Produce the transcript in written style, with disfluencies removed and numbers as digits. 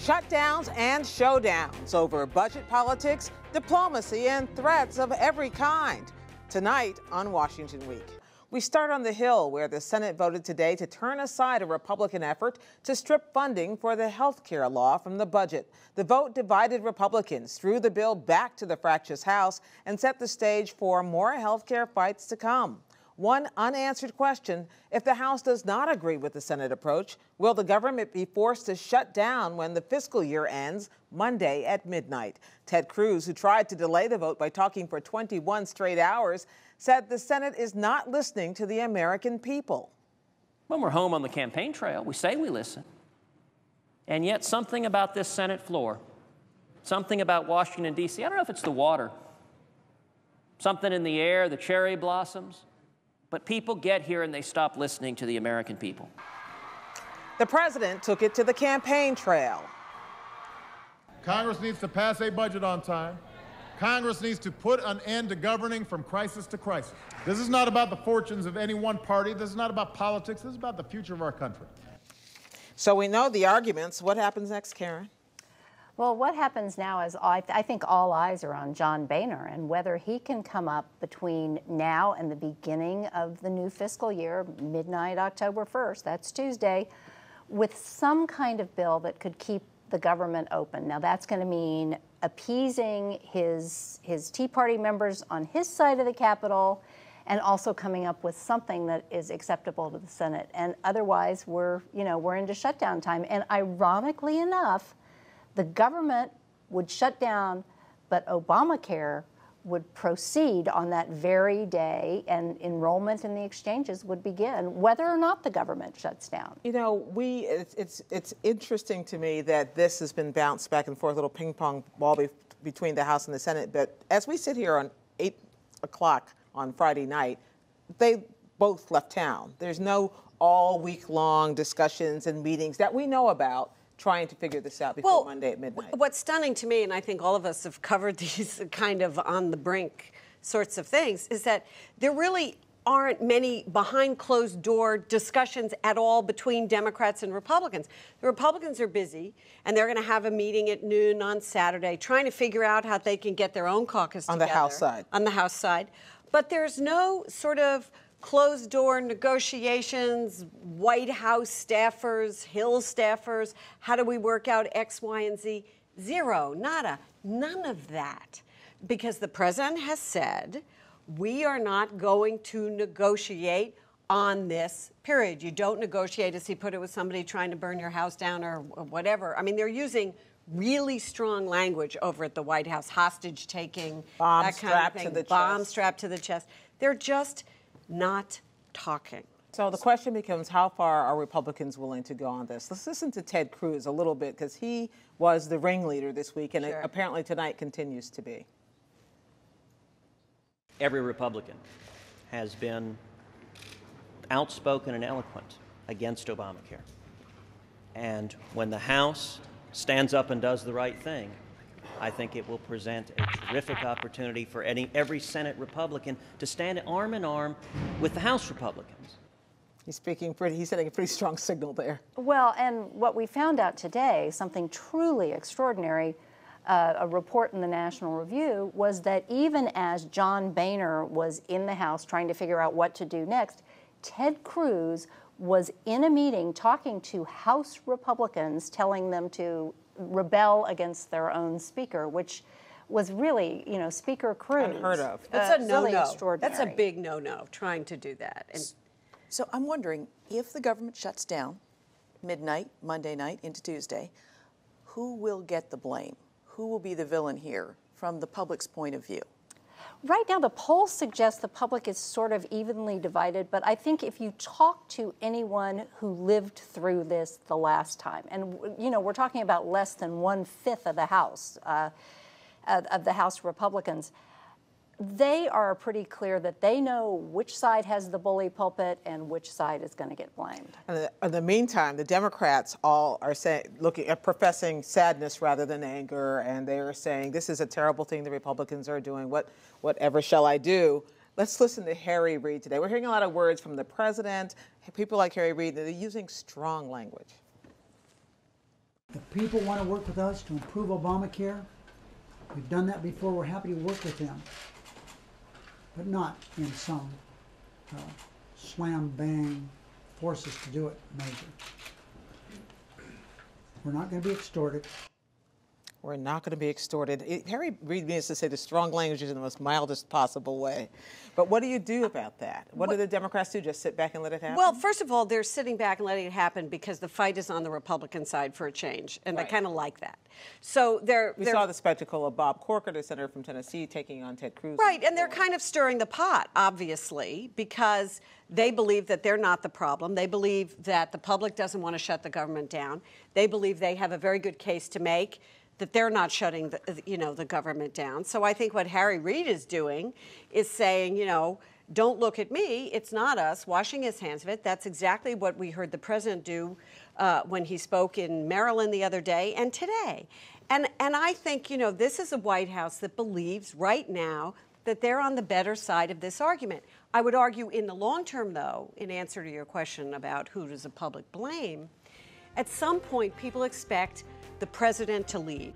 Shutdowns and showdowns over budget politics, diplomacy, and threats of every kind. Tonight on Washington Week. We start on the Hill, where the Senate voted today to turn aside a Republican effort to strip funding for the health care law from the budget. The vote divided Republicans, threw the bill back to the fractious House, and set the stage for more health care fights to come. One unanswered question: if the House does not agree with the Senate approach, will the government be forced to shut down when the fiscal year ends Monday at midnight? Ted Cruz, who tried to delay the vote by talking for 21 straight hours, said the Senate is not listening to the American people. When we're home on the campaign trail, we say we listen. And yet something about this Senate floor, something about Washington, D.C., I don't know if it's the water, something in the air, the cherry blossoms, but people get here and they stop listening to the American people. The president took it to the campaign trail. Congress needs to pass a budget on time. Congress needs to put an end to governing from crisis to crisis. This is not about the fortunes of any one party. This is not about politics. This is about the future of our country. So we know the arguments. What happens next, Karen? Well, what happens now is I think all eyes are on John Boehner and whether he can come up between now and the beginning of the new fiscal year, midnight October 1st, that's Tuesday, with some kind of bill that could keep the government open. Now, that's going to mean appeasing his Tea Party members on his side of the Capitol and also coming up with something that is acceptable to the Senate. And otherwise, we're into shutdown time. And ironically enough, the government would shut down, but Obamacare would proceed on that very day, and enrollment in the exchanges would begin, whether or not the government shuts down. You know, it's interesting to me that this has been bounced back and forth, a little ping pong ball between the House and the Senate. But as we sit here on 8 o'clock on Friday night, they both left town. There's no all week long discussions and meetings that we know about trying to figure this out before Monday at midnight. What's stunning to me, and I think all of us have covered these kind of on the brink sorts of things, is that there really aren't many behind closed door discussions at all between Democrats and Republicans. The Republicans are busy, and they're going to have a meeting at noon on Saturday trying to figure out how they can get their own caucus together. On the House side. On the House side. But there's no sort of closed-door negotiations, White House staffers, Hill staffers, how do we work out X, Y, and Z? Zero, nada, none of that. Because the president has said, we are not going to negotiate on this period. You don't negotiate, as he put it, with somebody trying to burn your house down or whatever. I mean, they're using really strong language over at the White House, hostage-taking, that kind of thing, bomb strapped to the chest. They're just not talking. So the question becomes, how far are Republicans willing to go on this? Let's listen to Ted Cruz a little bit, because he was the ringleader this week, and apparently tonight continues to be. Every Republican has been outspoken and eloquent against Obamacare. And when the House stands up and does the right thing, I think it will present a terrific opportunity for every Senate Republican to stand arm in arm with the House Republicans. He's sending a pretty strong signal there. Well, and what we found out today, something truly extraordinary, a report in the National Review, was that even as John Boehner was in the House trying to figure out what to do next, Ted Cruz was in a meeting talking to House Republicans, telling them to rebel against their own speaker, which was really, Speaker Cruz. Unheard of. That's a no-no. Really extraordinary. That's a big no-no, trying to do that. And so I'm wondering, if the government shuts down midnight, Monday night into Tuesday, who will get the blame? Who will be the villain here from the public's point of view? Right now, the polls suggest the public is sort of evenly divided, but I think if you talk to anyone who lived through this the last time, and we're talking about less than 1/5 of the House, of the House Republicans, they are pretty clear that they know which side has the bully pulpit and which side is going to get blamed. And in the meantime, the Democrats all are professing sadness rather than anger, and they are saying this is a terrible thing the Republicans are doing. Whatever shall I do? Let's listen to Harry Reid today. We're hearing a lot of words from the president, people like Harry Reid, they're using strong language. The people want to work with us to improve Obamacare. We've done that before. We're happy to work with them, but not in some slam bang force us to do it measure. We're not going to be extorted. We're not going to be extorted. Harry Reid means to say the strong language in the most mildest possible way. But what do you do about that? What do the Democrats do? Just sit back and let it happen? Well, first of all, they're sitting back and letting it happen because the fight is on the Republican side for a change, and Right. they kind of like that. So we saw the spectacle of Bob Corker, the senator from Tennessee, taking on Ted Cruz. Right, and they're kind of stirring the pot, obviously, because they believe that they're not the problem. They believe that the public doesn't want to shut the government down. They believe they have a very good case to make that they're not shutting the government down. So I think what Harry Reid is doing is saying, don't look at me, it's not us, washing his hands of it. That's exactly what we heard the president do when he spoke in Maryland the other day and today. And I think, this is a White House that believes right now that they're on the better side of this argument. I would argue in the long term, though, in answer to your question about who does the public blame, at some point people expect the president to lead.